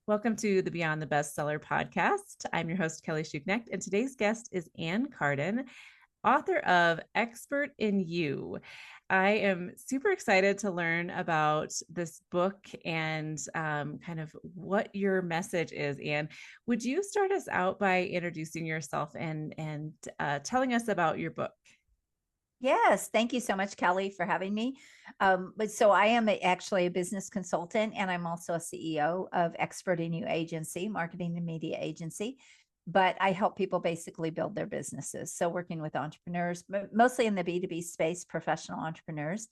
Welcome to the Beyond the Bestseller podcast. I'm your host, Kelly Schuknecht, and today's guest is Ann Carden, author of Expert in You. I am super excited to learn about this book and kind of what your message is. Ann, would you start us out by introducing yourself and telling us about your book? Yes, thank you so much, Kelly, for having me. But I am actually a business consultant, and I'm also a CEO of Expert in You Agency, marketing and media agency. But I help people basically build their businesses. So working with entrepreneurs, but mostly in the B2B space, professional entrepreneurs.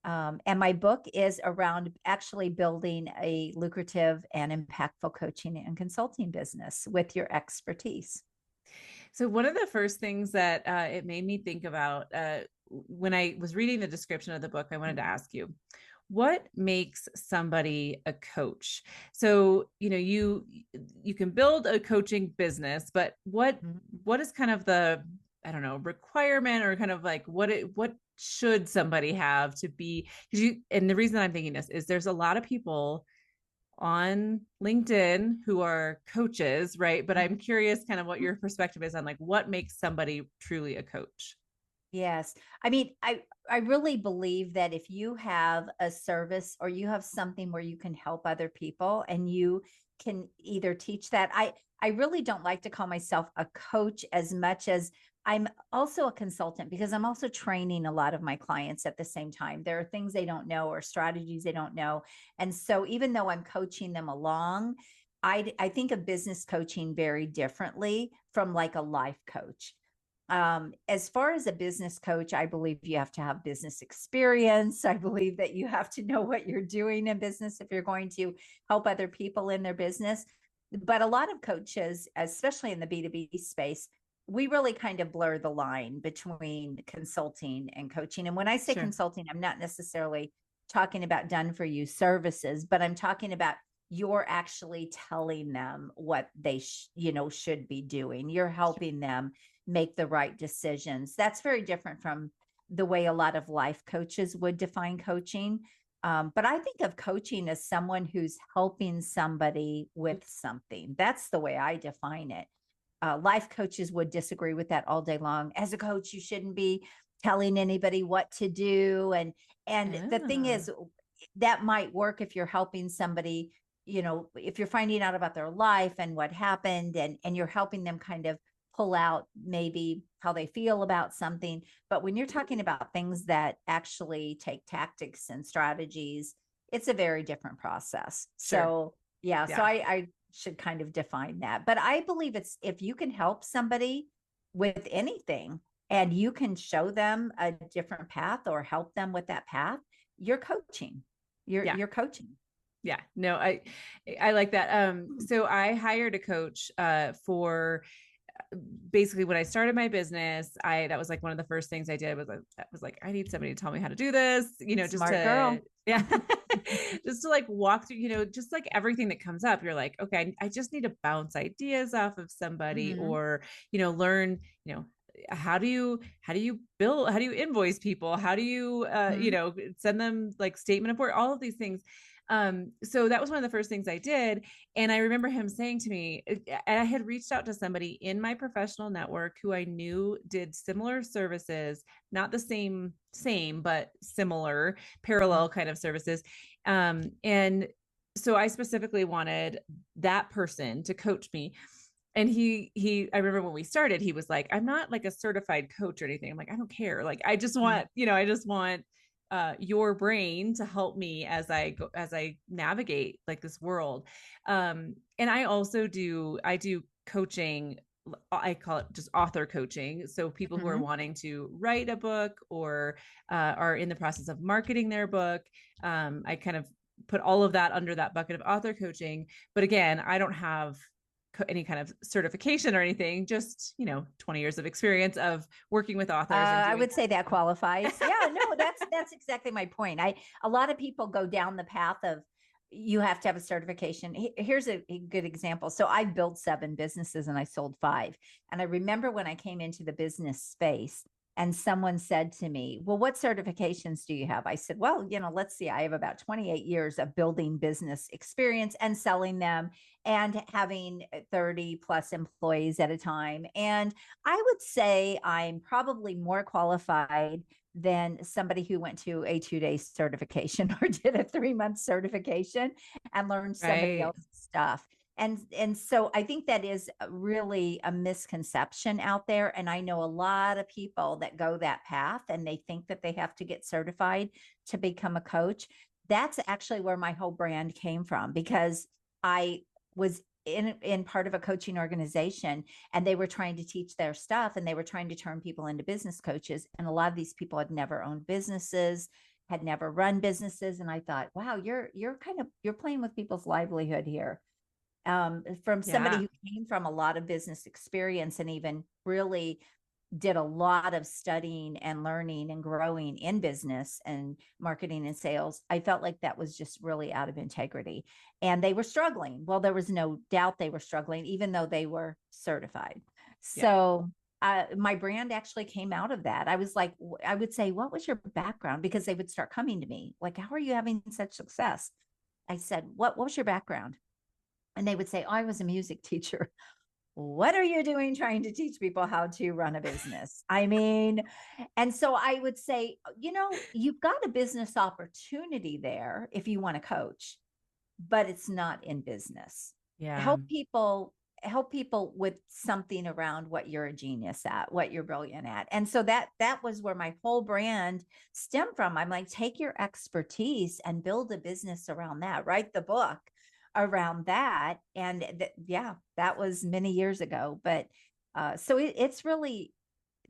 And my book is around actually building a lucrative and impactful coaching and consulting business with your expertise. So one of the first things that it made me think about when I was reading the description of the book, I wanted to ask you, what makes somebody a coach? So, you can build a coaching business, but what is kind of the, I don't know, requirement or kind of like what should somebody have to be? Because and the reason I'm thinking this is there's a lot of people on LinkedIn who are coaches, right? But I'm curious kind of what your perspective is on like what makes somebody truly a coach. Yes. I mean, I really believe that if you have a service or you have something where you can help other people and you can either teach that. I really don't like to call myself a coach as much as I'm also a consultant because I'm also training a lot of my clients at the same time. There are things they don't know or strategies they don't know. And so even though I'm coaching them along, I think of business coaching very differently from like a life coach. As far as a business coach, I believe you have to have business experience. I believe that you have to know what you're doing in business if you're going to help other people in their business. But a lot of coaches, especially in the B2B space, we really kind of blur the line between consulting and coaching. And when I say Sure. consulting, I'm not necessarily talking about done for you services, but I'm talking about you're actually telling them what they should be doing. You're helping them make the right decisions. That's very different from the way a lot of life coaches would define coaching. But I think of coaching as someone who's helping somebody with something. That's the way I define it. Life coaches would disagree with that all day long. As a coach, you shouldn't be telling anybody what to do. And the thing Ah, is, that might work if you're helping somebody, if you're finding out about their life and what happened, and you're helping them kind of pull out maybe how they feel about something. But when you're talking about things that actually take tactics and strategies, it's a very different process. sure. So yeah, so Yeah. I should kind of define that. But I believe it's if you can help somebody with anything and you can show them a different path or help them with that path, you're coaching. You're Yeah. you're coaching. Yeah. No, I like that. So I hired a coach for basically when I started my business. I That was like one of the first things I did was like, I need somebody to tell me how to do this, just Smart to, girl. yeah, just to like walk through, just like everything that comes up. You're like, okay, I just need to bounce ideas off of somebody, Mhm. or learn, how do you invoice people, how do you Mhm. send them like statement of work, all of these things. So that was one of the first things I did. And I remember him saying to me, and I had reached out to somebody in my professional network who I knew did similar services, not the same, but similar, parallel kind of services. And so I specifically wanted that person to coach me. And I remember when we started, he was like, I'm not like a certified coach or anything. I'm like, I don't care. Like, I just want your brain to help me as I navigate like this world. And I do coaching. I call it just author coaching. So people who are Mhm. wanting to write a book or are in the process of marketing their book. I kind of put all of that under that bucket of author coaching. But again, I don't have any kind of certification or anything, just 20 years of experience of working with authors and I doing would say that qualifies. Yeah, no, that's exactly my point. A lot of people go down the path of you have to have a certification. Here's a good example. So I built 7 businesses and I sold 5. And I remember when I came into the business space, And someone said to me, well, what certifications do you have? I said, well, let's see. I have about 28 years of building business experience and selling them and having 30 plus employees at a time. And I would say I'm probably more qualified than somebody who went to a 2-day certification or did a 3-month certification and learned somebody Right. else's stuff. And so I think that is really a misconception out there. And I know a lot of people that go that path and they think that they have to get certified to become a coach. That's actually where my whole brand came from, because I was in part of a coaching organization, and they were trying to teach their stuff, and they were trying to turn people into business coaches. And a lot of these people had never owned businesses, had never run businesses. And I thought, wow, you're playing with people's livelihood here, from somebody Yeah. who came from a lot of business experience and even really did a lot of studying and learning and growing in business and marketing and sales. I felt like that was just really out of integrity. And they were struggling. Well, there was no doubt they were struggling, even though they were certified. Yeah. So my brand actually came out of that. I was like, I would say, what was your background? Because they would start coming to me like, how are you having such success? I said, what was your background? And they would say, oh, I was a music teacher. What are you doing trying to teach people how to run a business? I mean, and so I would say, you've got a business opportunity there if you want to coach, but it's not in business. Yeah. Help people with something around what you're a genius at, what you're brilliant at. And so that was where my whole brand stemmed from. I'm like, take your expertise and build a business around that, write the book around that. And yeah, that was many years ago. But so it's really,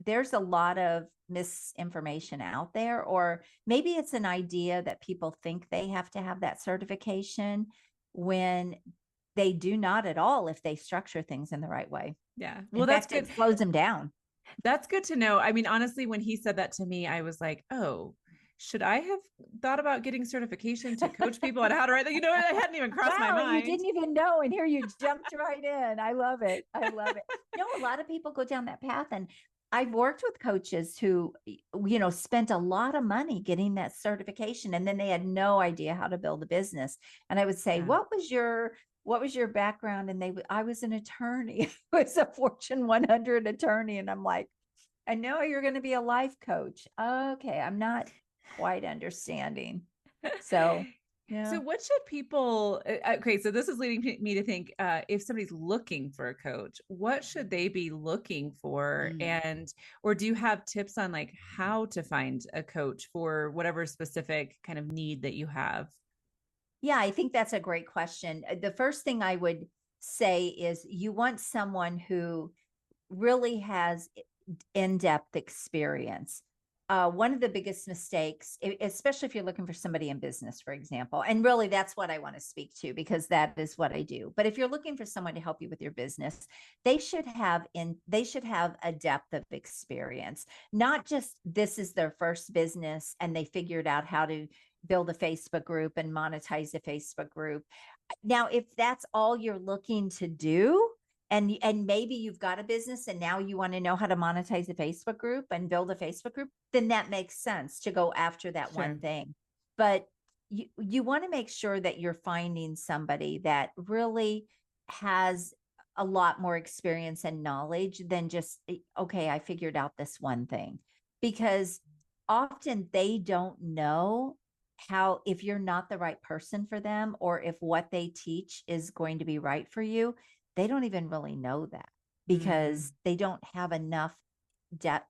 there's a lot of misinformation out there, or maybe it's an idea that people think they have to have that certification when they do not at all if they structure things in the right way. Yeah. In Well, that's fact, good. it slows them down. That's good to know. I mean, honestly, when he said that to me, I was like, oh, should I have thought about getting certification to coach people on how to write that? It hadn't even crossed my Wow, you mind. didn't even know, and here you jumped right in. I love it. I love it. A lot of people go down that path, and I've worked with coaches who, spent a lot of money getting that certification, and then they had no idea how to build a business. And I would say, Yeah. what was your background? And I was an attorney. I was a Fortune 100 attorney. And I'm like, I know you're going to be a life coach. Okay. I'm not quite understanding. So, yeah. So what should people okay, so this is leading me to think, if somebody's looking for a coach, what should they be looking for? Mm. And or do you have tips on like how to find a coach for whatever specific kind of need that you have? Yeah, I think that's a great question. The first thing I would say is you want someone who really has in-depth experience. One of the biggest mistakes, especially if you're looking for somebody in business, for example, and really that's what I want to speak to because that is what I do. But if you're looking for someone to help you with your business, they should have a depth of experience, not just this is their first business and they figured out how to build a Facebook group and monetize a Facebook group. Now, if that's all you're looking to do, and maybe you've got a business and now you want to know how to monetize a Facebook group and build a Facebook group, then that makes sense to go after that Sure. one thing. But you want to make sure that you're finding somebody that really has a lot more experience and knowledge than just, okay, I figured out this one thing. Because often they don't know how, if you're not the right person for them, or if what they teach is going to be right for you, they don't even really know that Mm, because they don't have enough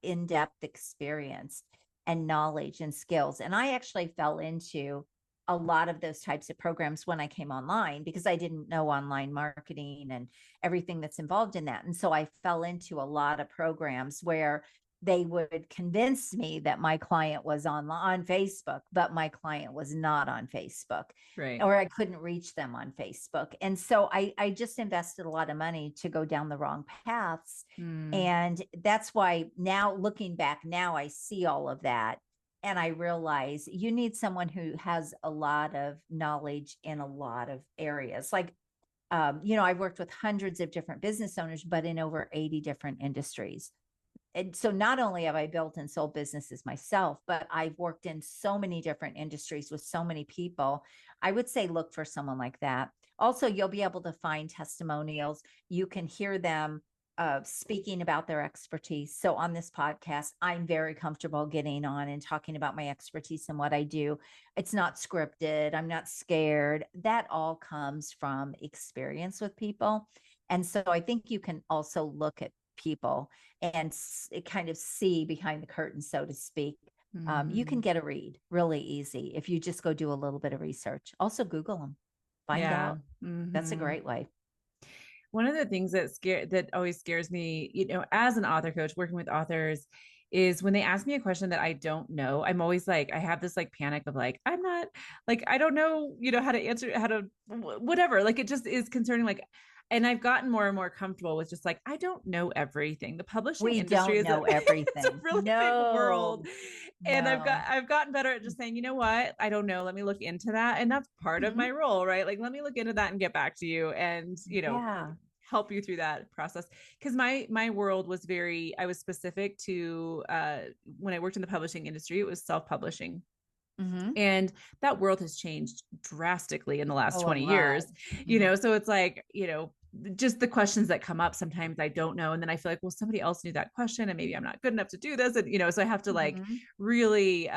in-depth experience and knowledge and skills. And I actually fell into a lot of those types of programs when I came online because I didn't know online marketing and everything that's involved in that. And so I fell into a lot of programs where they would convince me that my client was on Facebook, but my client was not on Facebook, right. or I couldn't reach them on Facebook. And so I just invested a lot of money to go down the wrong paths. Mm, And that's why now, looking back now, I see all of that. And I realize you need someone who has a lot of knowledge in a lot of areas. Like, I've worked with hundreds of different business owners, but in over 80 different industries. and so not only have I built and sold businesses myself, but I've worked in so many different industries with so many people. I would say look for someone like that. Also, you'll be able to find testimonials. You can hear them speaking about their expertise. So on this podcast, I'm very comfortable getting on and talking about my expertise and what I do. It's not scripted. I'm not scared. That all comes from experience with people. And so I think you can also look at people and kind of see behind the curtain, so to speak. You can get a read really easy if you just go do a little bit of research. Also, Google them, find Yeah. out. That's a great way. One of the things that always scares me, as an author coach working with authors, is when they ask me a question that I don't know. I'm always like, I have this like panic of like, I'm not like, I don't know, how to answer, how to whatever. Like it just is concerning. Like, and I've gotten more and more comfortable with just like, I don't know everything. The publishing We industry don't is know it's a everything. really big world. No, And no. I've gotten better at just saying, you know what, I don't know, let me look into that. And that's part of my role, right? Like, let me look into that and get back to you. And Yeah. help you through that process, because my world was very, I was specific to when I worked in the publishing industry, it was self-publishing. Mm-hmm. And that world has changed drastically in the last Oh, a 20 lot. years. Mhm. So it's like, just the questions that come up, sometimes I don't know, and then I feel like, well, somebody else knew that question and maybe I'm not good enough to do this, and so I have to like Mhm. really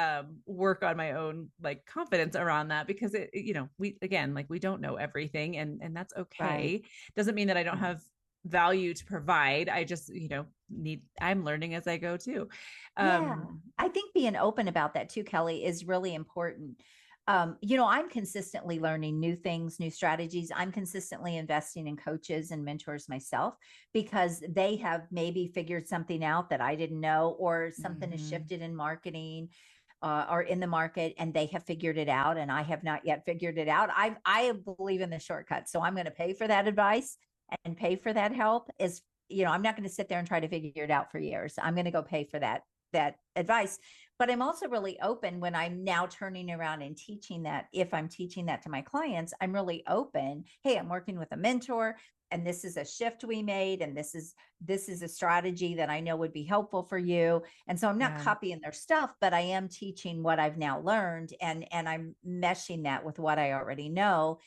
work on my own like confidence around that, because we, again, like, we don't know everything, and that's Right. okay. Doesn't mean that I don't Yeah. have value to provide. I just I'm learning as I go too. Yeah. um I think being open about that too, Kelly, is really important. I'm consistently learning new things, new strategies. I'm consistently investing in coaches and mentors myself because they have maybe figured something out that I didn't know, or something has mhm. shifted in marketing or in the market, and they have figured it out, and I have not yet figured it out. I believe in the shortcut, so I'm going to pay for that advice and pay for that help. I'm not going to sit there and try to figure it out for years. I'm going to go pay for that advice. But I'm also really open when I'm now turning around and teaching that. If I'm teaching that to my clients, I'm really open. Hey, I'm working with a mentor, and this is a shift we made, and this is a strategy that I know would be helpful for you. And so I'm not Yeah. copying their stuff, but I am teaching what I've now learned, and I'm meshing that with what I already know.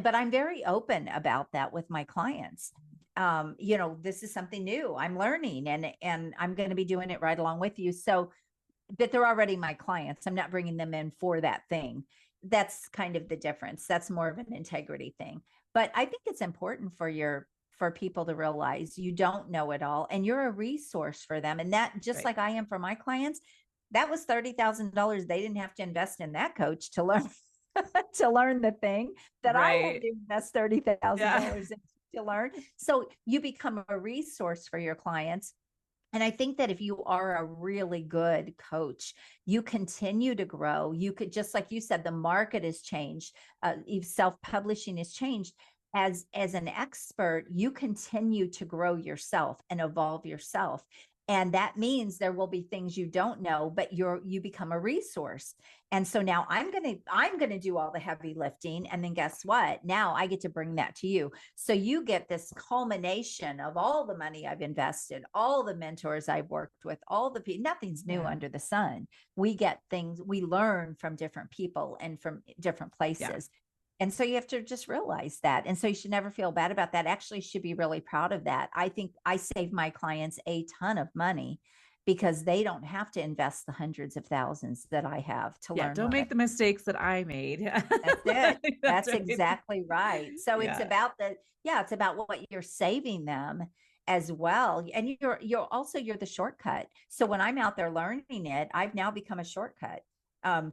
But I'm very open about that with my clients. This is something new I'm learning, and I'm going to be doing it right along with you. So, but they're already my clients. I'm not bringing them in for that thing. That's kind of the difference. That's more of an integrity thing. But I think it's important for people to realize you don't know it all, and you're a resource for them. And that, just Right. like I am for my clients, that was $30,000. They didn't have to invest in that coach to learn to learn the thing that I had Right. to invest $30,000 Yeah. in to learn. So you become a resource for your clients. And I think that if you are a really good coach, you continue to grow. You could, just like you said, the market has changed. Self-publishing has changed. As an expert, you continue to grow yourself and evolve yourself. And that means there will be things you don't know, but you become a resource. And so now I'm gonna do all the heavy lifting. And then guess what? Now I get to bring that to you. So you get this culmination of all the money I've invested, all the mentors I've worked with, all the people. Nothing's new Yeah. under the sun. We get things, we learn from different people and from different Yeah. places. And so you have to just realize that. And so you should never feel bad about that. Actually, should be really proud of that. I think I save my clients a ton of money because they don't have to invest the hundreds of thousands that I have to Yeah. learn Don't what I. make the mistakes that I made. That's it. That's That's right. exactly right. So it's Yeah. about it's about what you're saving them as well. And you're the shortcut. So when I'm out there learning it, I've now become a shortcut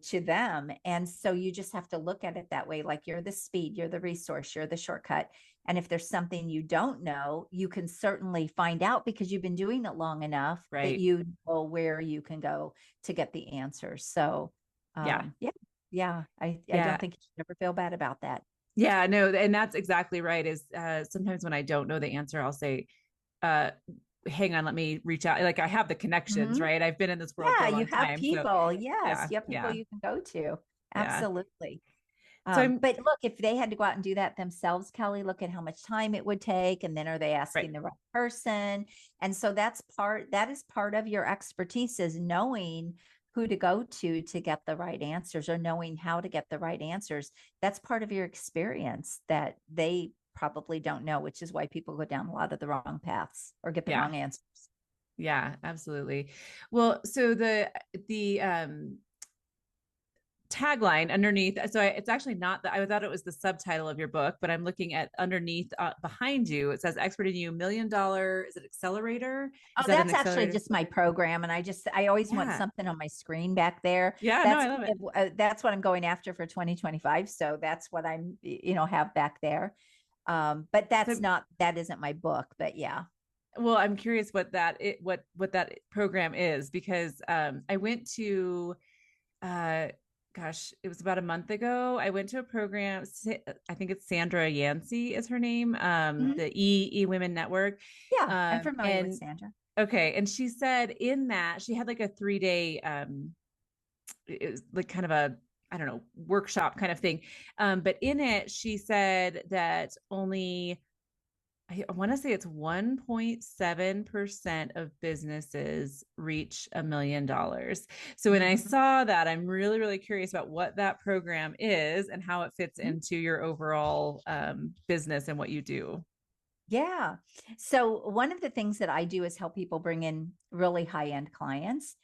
to them. And so you just have to look at it that way. Like, you're the speed, you're the resource, you're the shortcut. And if there's something you don't know, you can certainly find out because you've been doing it long enough that Right. you know where you can go to get the answers. So Yeah. yeah, yeah, I don't Yeah. think you should ever feel bad about that. Yeah. No, and that's exactly right. Is sometimes when I don't know the answer, I'll say, uh, hang on, let me reach out. Like, I have the connections, Mhm. right? I've been in this world for Yeah, a you long have time. So people. Yes, yeah, you have people yeah, you can go to. yeah. Absolutely. So I'm But look, if they had to go out and do that themselves, Kelly, look at how much time it would take. And then are they right. asking the right person? And so that is part of your expertise, is knowing who to go to get the right answers, or knowing how to get the right answers. That's part of your experience that they probably don't know, which is why people go down a lot of the wrong paths or get the Yeah. wrong answers. Yeah, absolutely. Well, so the tagline underneath, so it's actually not that, I thought it was the subtitle of your book, but I'm looking at underneath, behind you, it says expert in you, $1 million, is it accelerator? Oh, Is that an that's actually accelerator? just my program. And I always want Yeah. something on my screen back there. Yeah, no, That's I love it. that's what I'm going after for 2025. So that's what I'm, have back there. But So, that isn't my book, but yeah. well, I'm curious what that program is, because I went to uh gosh, it was about a month ago. I went to a program. I think it's Sandra Yancey is her name. Mhm. The E Women Network. Yeah, I'm familiar with And Sandra. okay, and she said in that she had like a 3 day it was like kind of a, I don't know, workshop kind of thing. But in it, she said that only, I want to say it's 1.7% of businesses reach $1 million. So when I Mhm. saw that, I'm really, really curious about what that program is and how it fits Mhm. into your overall business and what you do. Yeah. So one of the things that I do is help people bring in really high-end clients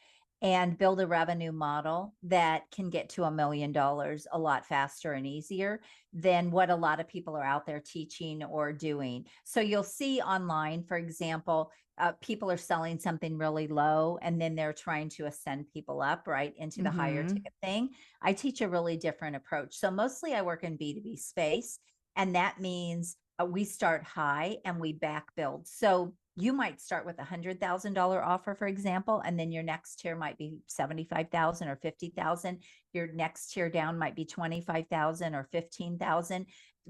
and build a revenue model that can get to $1 million a lot faster and easier than what a lot of people are out there teaching or doing. So you'll see online, for example, people are selling something really low and then they're trying to ascend people up right into the higher Mm-hmm. ticket thing. I teach a really different approach. So mostly I work in B2B space, and that means we start high and we back build. So you might start with $100,000 offer, for example, and then your next tier might be 75,000 or 50,000. Your next tier down might be 25,000 or 15,000.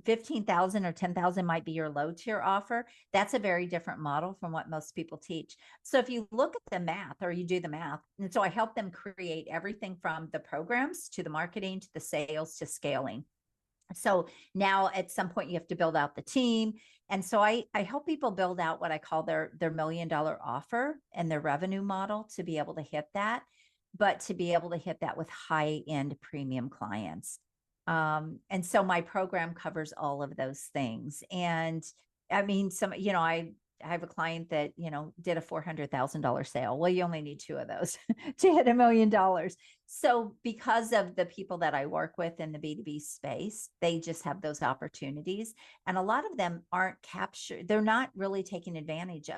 15,000 or 10,000 might be your low tier offer. That's a very different model from what most people teach. So if you look at the math, or you do the math, and so I help them create everything from the programs to the marketing to the sales to scaling. So now at some point you have to build out the team. And so I help people build out what I call their $1 million offer and their revenue model to be able to hit that, but to be able to hit that with high end premium clients. And so my program covers all of those things. And I mean, I have a client that, did a $400,000 sale. Well, you only need two of those to hit $1 million. So because of the people that I work with in the B2B space, they just have those opportunities. And a lot of them aren't captured. They're not really taking advantage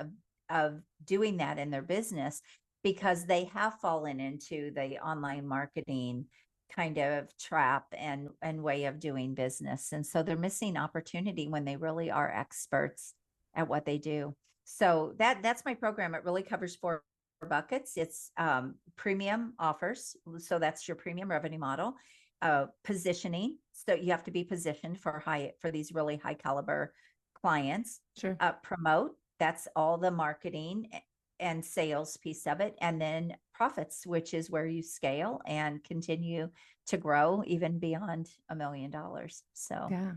of doing that in their business, because they have fallen into the online marketing kind of trap and way of doing business. And so they're missing opportunity when they really are experts at what they do. So that's my program. It really covers four buckets. It's premium offers. So that's your premium revenue model. Positioning. So you have to be positioned for these really high caliber clients. Sure. Promote. That's all the marketing and sales piece of it. And then profits, which is where you scale and continue to grow even beyond $1 million. So Yeah.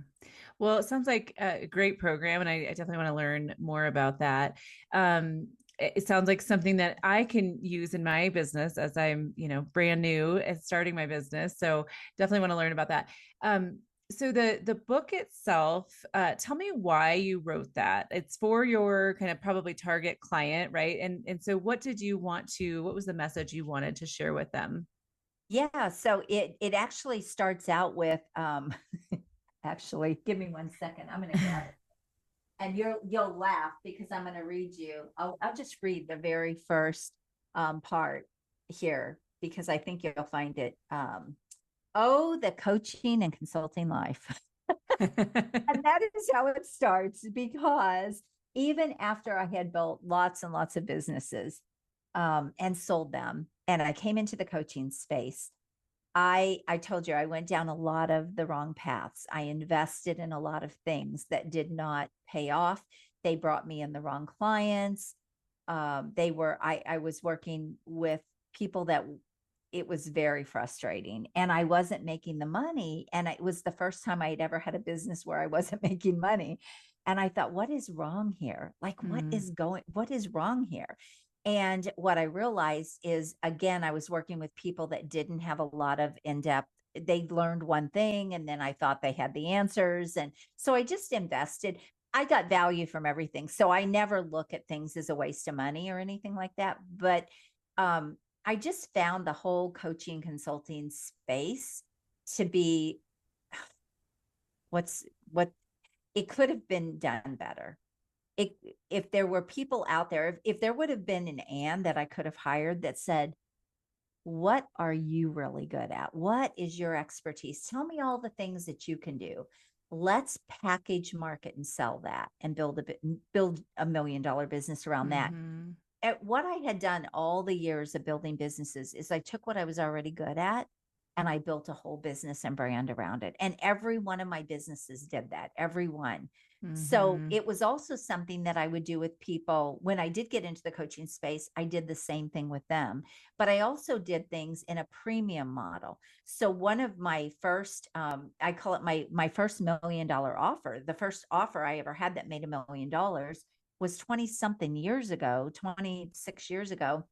Well, it sounds like a great program, and I definitely want to learn more about that. It sounds like something that I can use in my business, as I'm, brand new and starting my business. So definitely want to learn about that. So the book itself, tell me why you wrote that. It's for your kind of probably target client, right? And so what was the message you wanted to share with them? yeah, so it actually starts out with actually, give me 1 second. I'm gonna grab it. And you'll laugh because I'm gonna read you. I'll just read the very first part here, because I think you'll find it oh, the coaching and consulting life. And that is how it starts, because even after I had built lots and lots of businesses and sold them, and I came into the coaching space, I told you I went down a lot of the wrong paths. I invested in a lot of things that did not pay off. They brought me in the wrong clients. I was working with people that it was very frustrating, and I wasn't making the money. And it was the first time I had ever had a business where I wasn't making money. And I thought, what is wrong here? Like, Mm. what is wrong here? And what I realized is, again, I was working with people that didn't have a lot of in-depth, they learned one thing and then I thought they had the answers. And so I just invested. I got value from everything. So I never look at things as a waste of money or anything like that. But I just found the whole coaching consulting space to be what it could have been done better. It, if there were people out there, if there would have been an Ann that I could have hired that said, what are you really good at? What is your expertise? Tell me all the things that you can do. Let's package, market, and sell that, and build $1 million business around that. Mm-hmm. At what I had done all the years of building businesses is I took what I was already good at and I built a whole business and brand around it. And every one of my businesses did that, every one. So Mm-hmm. it was also something that I would do with people. When I did get into the coaching space, I did the same thing with them, but I also did things in a premium model. So one of my first, I call it my first $1 million offer. The first offer I ever had that made $1 million was 20 something years ago, 26 years ago.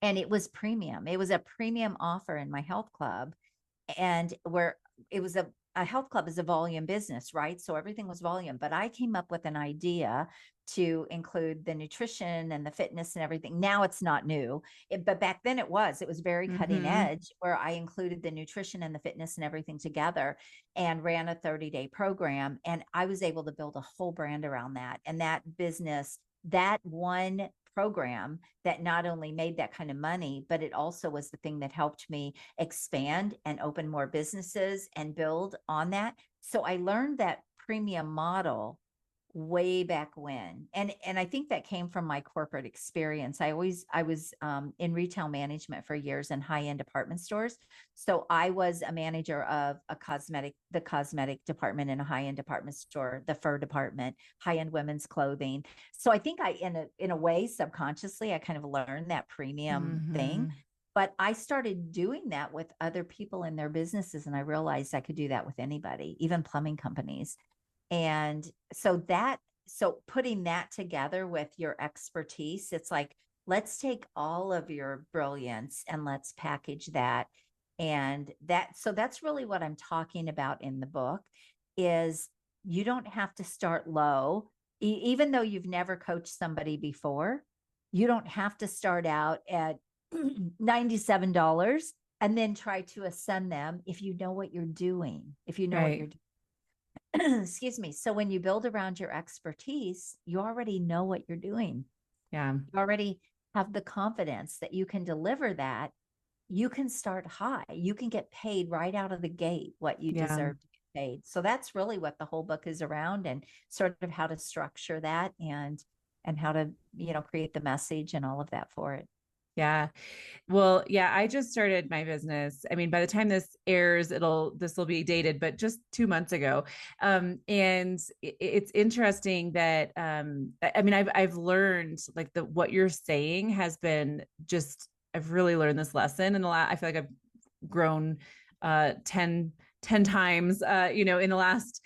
And it was premium. It was a premium offer in my health club. And where it was a health club is a volume business, right? So everything was volume. But I came up with an idea to include the nutrition and the fitness and everything. Now it's not new, but back then it was very cutting Mm-hmm. edge, where I included the nutrition and the fitness and everything together and ran a 30-day program. And I was able to build a whole brand around that. And that business, that one program that not only made that kind of money, but it also was the thing that helped me expand and open more businesses and build on that. So I learned that premium model way back when, and I think that came from my corporate experience. I was in retail management for years in high-end department stores. So I was a manager of the cosmetic department in a high-end department store, the fur department, high-end women's clothing. So I think I, in a way, subconsciously, I kind of learned that premium thing. Mm-hmm. But I started doing that with other people in their businesses, and I realized I could do that with anybody, even plumbing companies. And so putting that together with your expertise, it's like, let's take all of your brilliance and let's package that. And so that's really what I'm talking about in the book is, you don't have to start low. Even though you've never coached somebody before, you don't have to start out at $97 and then try to ascend them if you know what you're doing, if you know what Right. you're excuse me. So when you build around your expertise, you already know what you're doing. Yeah. You already have the confidence that you can deliver that. You can start high. You can get paid right out of the gate what you Yeah. deserve to get paid. So that's really what the whole book is around, and sort of how to structure that, and how to, create the message and all of that for it. Yeah. Well, yeah, I just started my business. I mean, by the time this airs, this will be dated, but just 2 months ago. And it's interesting that I mean, I've learned like what you're saying has been just, I've really learned this lesson, and I feel like I've grown 10 times in the last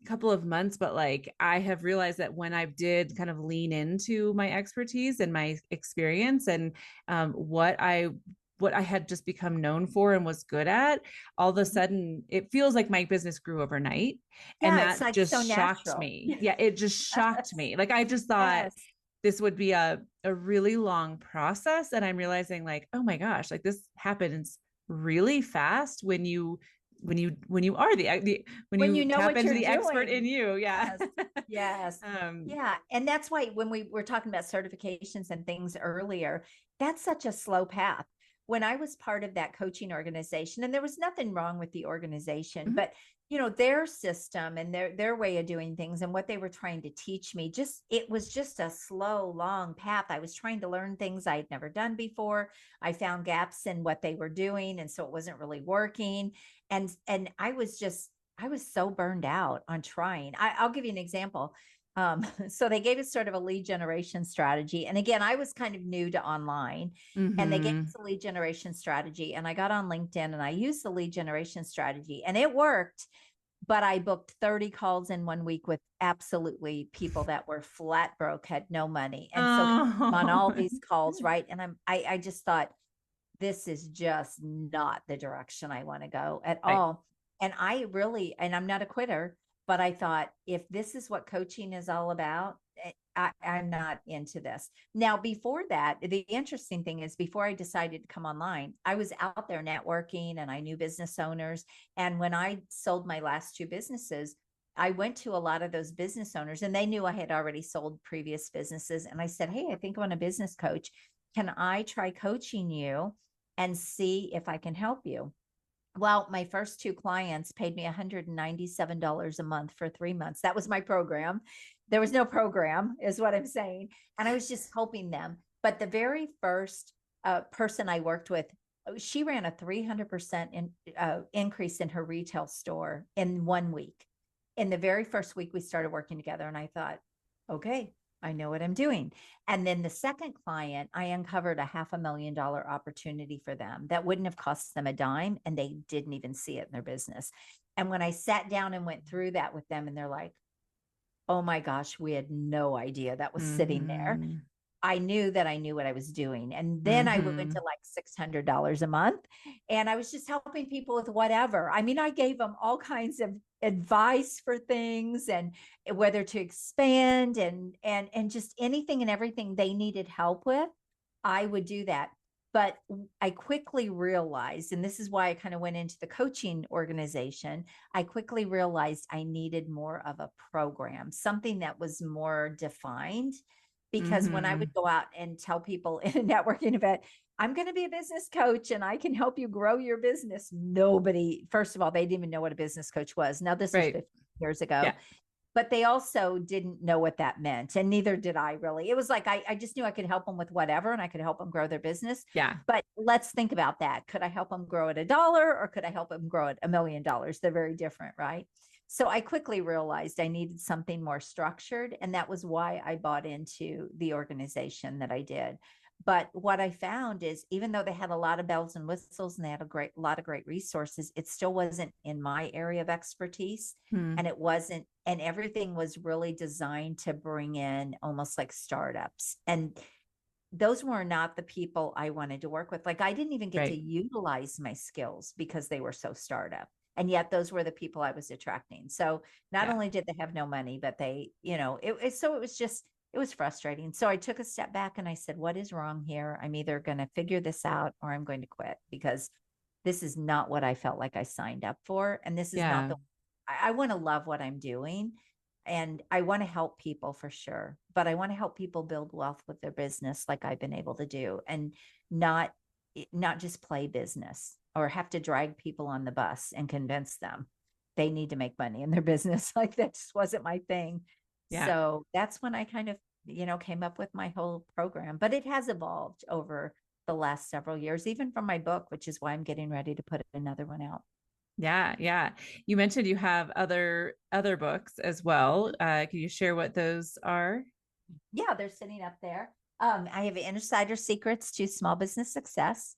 couple of months. But like, I have realized that when I did kind of lean into my expertise and my experience, and what I had just become known for and was good at, all of a sudden it feels like my business grew overnight. And Yeah, it's that like just so shocked natural. me. Yeah, it just shocked Yes. me. Like, I just thought Yes. this would be a really long process. And I'm realizing, like, oh my gosh, like this happens really fast when you are when When you you know tap what into you're the expert doing. in you. Yeah. Yes. Yes. um Yeah. And that's why when we were talking about certifications and things earlier, that's such a slow path. When I was part of that coaching organization, and there was nothing wrong with the organization, mhm. but their system and their way of doing things and what they were trying to teach me, just it was just a slow, long path. I was trying to learn things I'd never done before. I found gaps in what they were doing, and so it wasn't really working. And I was so burned out on trying. I'll give you an example. So they gave us sort of a lead generation strategy. And again, I was kind of new to online, and they gave Mm-hmm. us a lead generation strategy. And I got on LinkedIn and I used the lead generation strategy, and it worked. But I booked 30 calls in 1 week with absolutely people that were flat broke, had no money. And so on Oh, all these calls, right? And I just thought, this is just not the direction I want to go at right. all. And and I'm not a quitter, but I thought, if this is what coaching is all about, I'm not into this. Now, before that, the interesting thing is, before I decided to come online, I was out there networking and I knew business owners. And when I sold my last two businesses, I went to a lot of those business owners and they knew I had already sold previous businesses. And I said, hey, I think I want a business coach. Can I try coaching you and see if I can help you? Well, my first two clients paid me $197 a month for 3 months. That was my program. There was no program, is what I'm saying. And I was just helping them. But the very first person I worked with, she ran a 300% increase in her retail store in 1 week. In the very first week we started working together, and I thought, okay, I know what I'm doing. And then the second client, I uncovered a $500,000 opportunity for them that wouldn't have cost them a dime, and they didn't even see it in their business. And when I sat down and went through that with them, and they're like, oh my gosh, we had no idea that was sitting there. Mm-hmm. I knew that I knew what I was doing. And then I went Mm-hmm. to like $600 a month, and I was just helping people with whatever. I mean, I gave them all kinds of advice for things, and whether to expand and just anything and everything they needed help with, I would do that. But I quickly realized, and this is why I kind of went into the coaching organization, I quickly realized I needed more of a program, something that was more defined. Because when I Mm-hmm. would go out and tell people in a networking event, I'm going to be a business coach and I can help you grow your business, nobody, first of all, they didn't even know what a business coach was. Now, this was Right. 15 years ago, Yeah. but they also didn't know what that meant. And neither did I really. It was like, I just knew I could help them with whatever, and I could help them grow their business. Yeah. But let's think about that. Could I help them grow at $1, or could I help them grow at $1,000,000? They're very different, right? So I quickly realized I needed something more structured. And that was why I bought into the organization that I did. But what I found is, even though they had a lot of bells and whistles and they had a lot of great resources, it still wasn't in my area of expertise. Hmm. And it wasn't, and everything was really designed to bring in almost like startups. And those were not the people I wanted to work with. Like, I didn't even get to Right. utilize my skills because they were so startup. And yet those were the people I was attracting. So not Yeah. only did they have no money, but they, so it was just, it was frustrating. So I took a step back and I said, what is wrong here? I'm either going to figure this out or I'm going to quit, because this is not what I felt like I signed up for. And this is not Yeah. the, I want to love what I'm doing. And I want to help people for sure, but I want to help people build wealth with their business like I've been able to do, and not not just play business or have to drag people on the bus and convince them they need to make money in their business. Like, that just wasn't my thing. Yeah. So that's when I kind of, came up with my whole program, but it has evolved over the last several years, even from my book, which is why I'm getting ready to put another one out. Yeah. Yeah. You mentioned you have other books as well. Can you share what those are? Yeah, they're sitting up there. I have Insider Secrets to Small Business Success,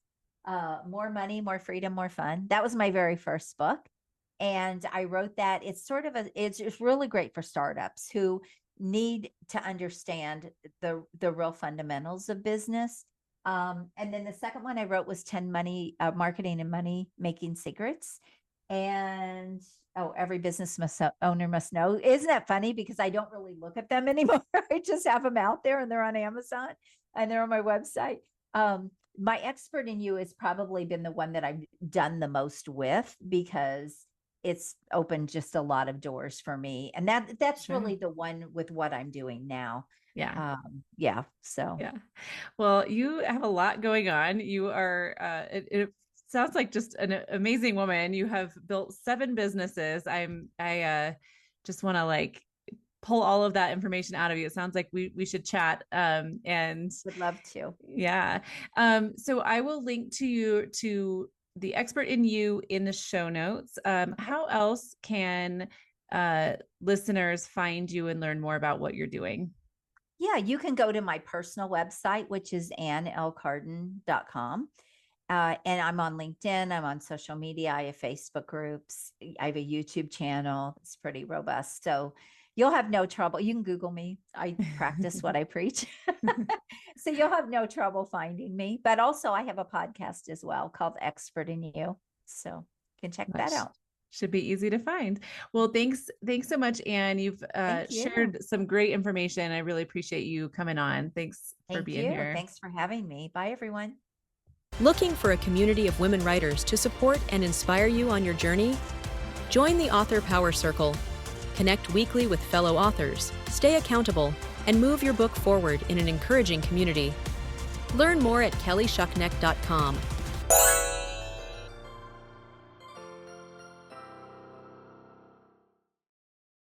More Money, More Freedom, More Fun. That was my very first book. And I wrote that. It's really great for startups who need to understand the real fundamentals of business. And then the second one I wrote was 10 money marketing and money making secrets. And every business owner must know. Isn't that funny? Because I don't really look at them anymore. I just have them out there, and they're on Amazon and they're on my website. My Expert in You has probably been the one that I've done the most with, because it's opened just a lot of doors for me. And that's Sure. really the one with what I'm doing now. Yeah. Yeah. So Yeah. Well, you have a lot going on. You are, it sounds like just an amazing woman. You have built 7 businesses. I just want to like pull all of that information out of you. It sounds like we should chat. And would love to. yeah. So I will link to you to the Expert in You in the show notes. Okay. How else can listeners find you and learn more about what you're doing? Yeah, you can go to my personal website, which is annlcarden.com. And I'm on LinkedIn. I'm on social media. I have Facebook groups. I have a YouTube channel. It's pretty robust. So you'll have no trouble. You can Google me. I practice what I preach. So you'll have no trouble finding me. But also, I have a podcast as well called Expert in You. So you can check that out. Should be easy to find. Well, thanks so much, Ann. You've Thank you. shared some great information. I really appreciate you coming on. Thanks for being here. Thanks for having me. Bye, everyone. Looking for a community of women writers to support and inspire you on your journey? Join the Author Power Circle. Connect weekly with fellow authors, stay accountable, and move your book forward in an encouraging community. Learn more at kellyshuckneck.com.